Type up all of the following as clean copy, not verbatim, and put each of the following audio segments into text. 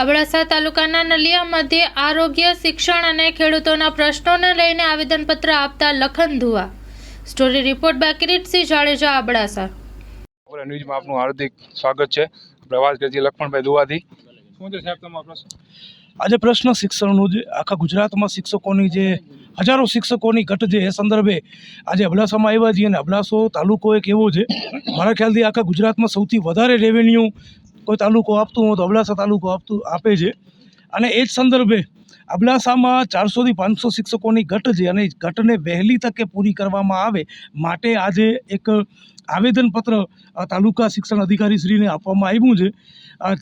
અબડાસા તાલુકાના નલિયા મધ્યે આરોગ્ય, શિક્ષણ અને ખેડૂતોના પ્રશ્નોને લઈને આવેદનપત્ર આપતા લખન ધુવા. Story report by Kiritsinh Jadeja, Abdasa. ન્યૂઝમાં આપનું હાર્દિક સ્વાગત છે. આપણે વાત કરીએ લખમણભાઈ દુવાથી. શું છે સાહેબ તમારો પ્રશ્ન? આજે પ્રશ્ન શિક્ષણનું જે આખા ગુજરાતમાં શિક્ષકોની જે હજારો શિક્ષકોની ઘટ છે એ સંદર્ભે આજે અબડાસામાં આવ્યા છીએ. અને અબડાસો તાલુકો એક એવો છે, મારા ખ્યાલથી આખા ગુજરાતમાં સૌથી વધારે રેવન્યુ કોઈ તાલુકો આપતું હોય તો અબડાસા તાલુકો આપે છે. અને એ જ સંદર્ભે અબડાસામાં 400 થી 500 શિક્ષકોની ઘટ છે અને ઘટને વહેલી તકે પૂરી કરવામાં આવે માટે આજે એક આવેદનપત્ર તાલુકા શિક્ષણ અધિકારીશ્રીને આપવામાં આવ્યું છે.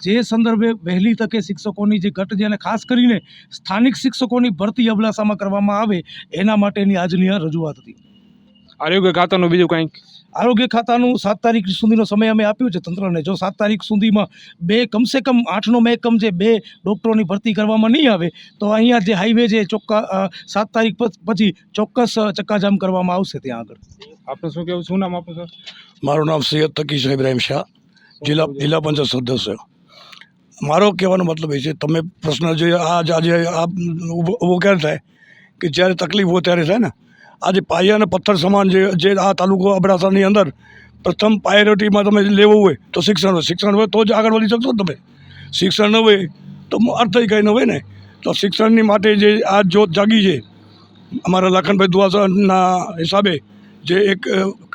જે સંદર્ભે વહેલી તકે શિક્ષકોની જે ઘટ છે અને ખાસ કરીને સ્થાનિક શિક્ષકોની ભરતી અબડાસામાં કરવામાં આવે એના માટેની આજની આ રજૂઆત હતી. આરોગ્ય ખાતાનું બીજું કંઈક? આરોગ્ય ખાતાનું 7 તારીખ સુધીનો સમય અમે આપ્યો છે તંત્રને. જો 7 તારીખ સુધીમાં કમસે કમ 8નો એકમ છે 2 ડૉક્ટરોની ભરતી કરવામાં નહીં આવે તો અહીંયા જે હાઈવે છે 7 તારીખ પછી ચોક્કસ ચક્કાજામ કરવામાં આવશે ત્યાં આગળ. આપનું શું કહેવું? શું નામ આપનું સર? મારું નામ સૈયદ તકી ઇબ્રાહિમ શાહ, જિલ્લા પંચાયત સદસ્ય. મારો કહેવાનો મતલબ એ છે, તમે પ્રશ્ન જે આજે ઊભો ક્યારે થાય કે જ્યારે તકલીફ હોય ત્યારે થાય ને. આજે પાયા અને પથ્થર સમાન જે આ તાલુકો અબડાસાની અંદર પ્રથમ પ્રાયોરિટીમાં તમે લેવું હોય તો શિક્ષણ હોય. શિક્ષણ હોય તો જ આગળ વધી શકશો. તમે શિક્ષણ ન હોય તો અર્થ કંઈ ન હોય ને. તો શિક્ષણની માટે જે આ જોત જાગી છે અમારા લખનભાઈ દુવાસાના હિસાબે, જે એક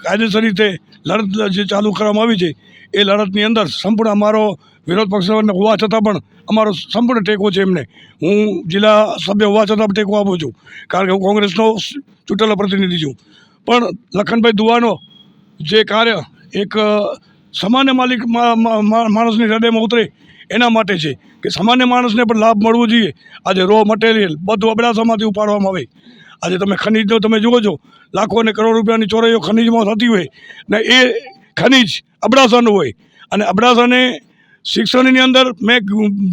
કાયદેસર રીતે લડત જે ચાલુ કરવામાં આવી છે એ લડતની અંદર સંપૂર્ણ અમારો વિરોધ પક્ષ હોવા છતાં પણ અમારો સંપૂર્ણ ટેકો છે એમને. હું જિલ્લા સભ્ય હોવા છતાં ટેકો આપું છું, કારણ કે હું કોંગ્રેસનો ચૂંટેલો પ્રતિનિધિ છું. પણ લખનભાઈ દુવાનો જે કાર્ય એક સામાન્ય માલિક માણસની હૃદયમાં ઉતરે એના માટે છે કે સામાન્ય માણસને પણ લાભ મળવો જોઈએ. આજે રો મટીરિયલ બધું અબડાસામાંથી ઉપાડવામાં આવે. આજે તમે ખનીજનો તમે જુઓ છો, લાખો અને કરોડ રૂપિયાની ચોરીઓ ખનીજમાં થતી હોય ને એ ખનીજ અબડાસાનું હોય. અને અબડાસાને શિક્ષણની અંદર મેં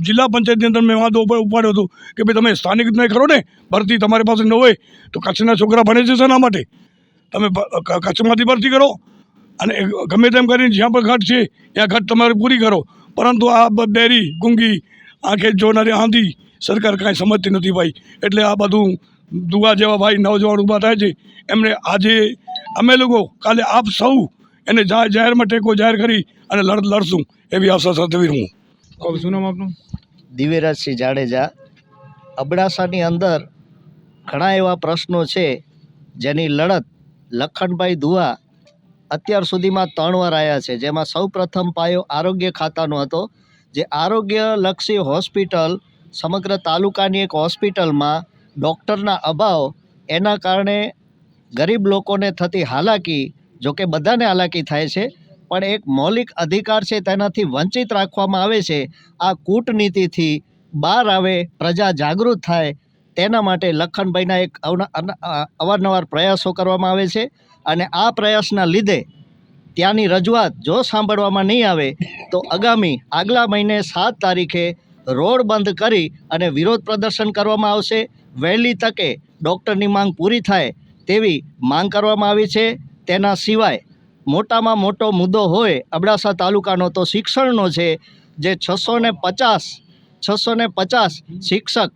જિલ્લા પંચાયતની અંદર મેં વાંધો ઉપાડ્યો હતો કે ભાઈ તમે સ્થાનિક નહીં કરો ને, ભરતી તમારી પાસે ન હોય તો કચ્છના છોકરા ભણે છે શેના માટે? તમે કચ્છમાંથી ભરતી કરો અને ગમે તેમ કરીને જ્યાં પણ ઘટ છે ત્યાં ઘટ તમારે પૂરી કરો. પરંતુ આ બેરી ગુંગી આંખે જોનારી આંધી સરકાર કાંઈ સમજતી નથી ભાઈ. એટલે આ બધું દુવા જેવા ભાઈ નવજવાન ઊભા થાય છે એમણે આજે અમે લોકો કાલે આપ સૌ એને જાહેરમાં ટેકો જાહેર કરી અને લડશું એવી આશા સાથે હું. શું નામ આપનું? દિવ્યરાજસિંહ જાડેજા. અબડાસાની અંદર ઘણા એવા પ્રશ્નો છે જેની લડત લખનભાઈ દુવા અત્યાર સુધીમાં 3 વાર આવ્યા છે. જેમાં સૌ પ્રથમ પાયો આરોગ્ય ખાતાનો હતો. જે આરોગ્યલક્ષી હોસ્પિટલ સમગ્ર તાલુકાની એક હોસ્પિટલમાં ડૉક્ટરના અભાવ, એના કારણે ગરીબ લોકોને થતી હાલાકી, જોકે બધાને હાલાકી થાય છે પણ એક મૌલિક અધિકાર છે તેનાથી વંચિત રાખવામાં આવે છે. આ કૂટનીતિથી બહાર આવે, પ્રજા જાગૃત થાય તેના માટે લખનભાઈના એક અવારનવાર પ્રયાસો કરવામાં આવે છે. અને આ પ્રયાસના લીધે ત્યાંની રજૂઆત જો સાંભળવામાં નહીં આવે તો આગલા મહિને 7 તારીખે રોડ બંધ કરી અને વિરોધ પ્રદર્શન કરવામાં આવશે. વહેલી તકે ડૉક્ટરની માંગ પૂરી થાય તેવી માંગ કરવામાં આવી છે. તેના સિવાય મોટામાં મોટો મુદ્દો હોય અબડાસા તાલુકાનો તો શિક્ષણનો છે. જે 650 શિક્ષક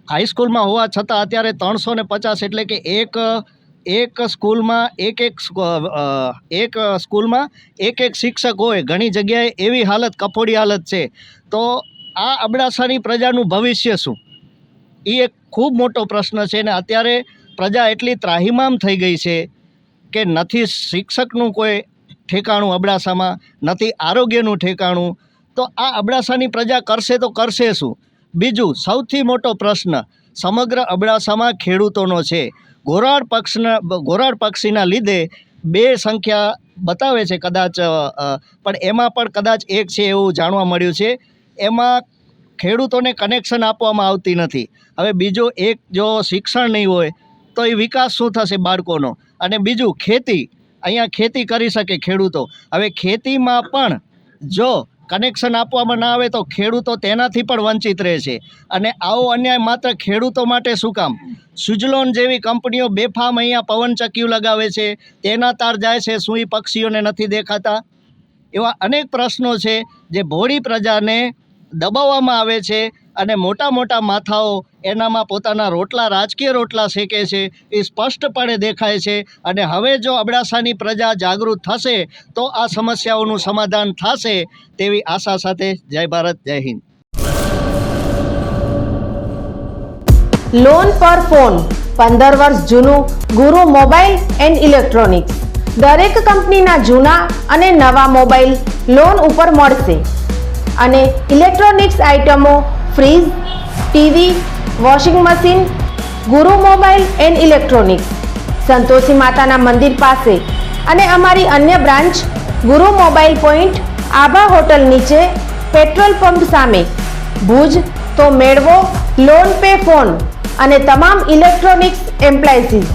હાઈસ્કૂલમાં હોવા છતાં અત્યારે 350, એટલે કે એક સ્કૂલમાં એક સ્કૂલમાં એક શિક્ષક હોય. ઘણી જગ્યાએ એવી હાલત, કફોડી હાલત છે. તો આ અબડાસાની પ્રજાનું ભવિષ્ય શું, એ એક ખૂબ મોટો પ્રશ્ન છે. ને અત્યારે પ્રજા એટલી ત્રાહિમામ થઈ ગઈ છે કે નથી શિક્ષકનું કોઈ ઠેકાણું અબડાસામાં, નથી આરોગ્યનું ઠેકાણું. તો આ અબડાસાની પ્રજા કરશે તો કરશે શું? બીજું સૌથી મોટો પ્રશ્ન સમગ્ર અબડાસામાં ખેડૂતોનો છે. ઘોરાડ પક્ષીના લીધે 2 સંખ્યા બતાવે છે કદાચ, પણ એમાં પણ કદાચ 1 છે એવું જાણવા મળ્યું છે. એમાં ખેડૂતોને કનેક્શન આપવામાં આવતી નથી. હવે બીજો એક, જો શિક્ષણ નહીં હોય તો એ વિકાસ શું થશે બાળકોનો? અને બીજું ખેતી, અહીંયા ખેતી કરી શકે ખેડૂતો. હવે ખેતીમાં પણ જો કનેક્શન આપવામાં ના આવે તો ખેડૂતો તેનાથી પણ વંચિત રહે છે. અને આવો અન્યાય માત્ર ખેડૂતો માટે શું કામ? સુજલોન જેવી કંપનીઓ બેફામ અહીંયા પવનચક્કીઓ લગાવે છે, તેના તાર જાય છે, શું એ પક્ષીઓને નથી દેખાતા? એવા અનેક પ્રશ્નો છે જે ભોળી પ્રજાને દબાવવામાં આવે છે અને મોટા મોટા માથાઓ એનામાં પોતાના રોટલા, રાજકીય રોટલા શેકે છે એ સ્પષ્ટપણે દેખાય છે. અને હવે જો અબડાસાની પ્રજા જાગૃત થશે તો આ સમસ્યાઓનું સમાધાન થશે તેવી આશા સાથે જય ભારત, જય હિન્દ. લોન પર ફોન 15 વર્ષ જૂનું ગુરુ મોબાઈલ એન્ડ ઇલેક્ટ્રોનિક્સ. દરેક કંપનીના જૂના અને નવા મોબાઈલ લોન ઉપર મળશે અને ઇલેક્ટ્રોનિક્સ આઇટમો ફ્રીજ, ટીવી, વોશિંગ મશીન. ગુરુ મોબાઈલ એન્ડ ઇલેક્ટ્રોનિક્સ, સંતોષી માતાના મંદિર પાસે અને અમારી અન્ય બ્રાન્ચ ગુરુ મોબાઈલ પોઈન્ટ, આભા હોટલ નીચે, પેટ્રોલ પંપ સામે, ભુજ. તો મેળવો લોન પે ફોન અને તમામ ઇલેક્ટ્રોનિક્સ એપ્લાયન્સીસ.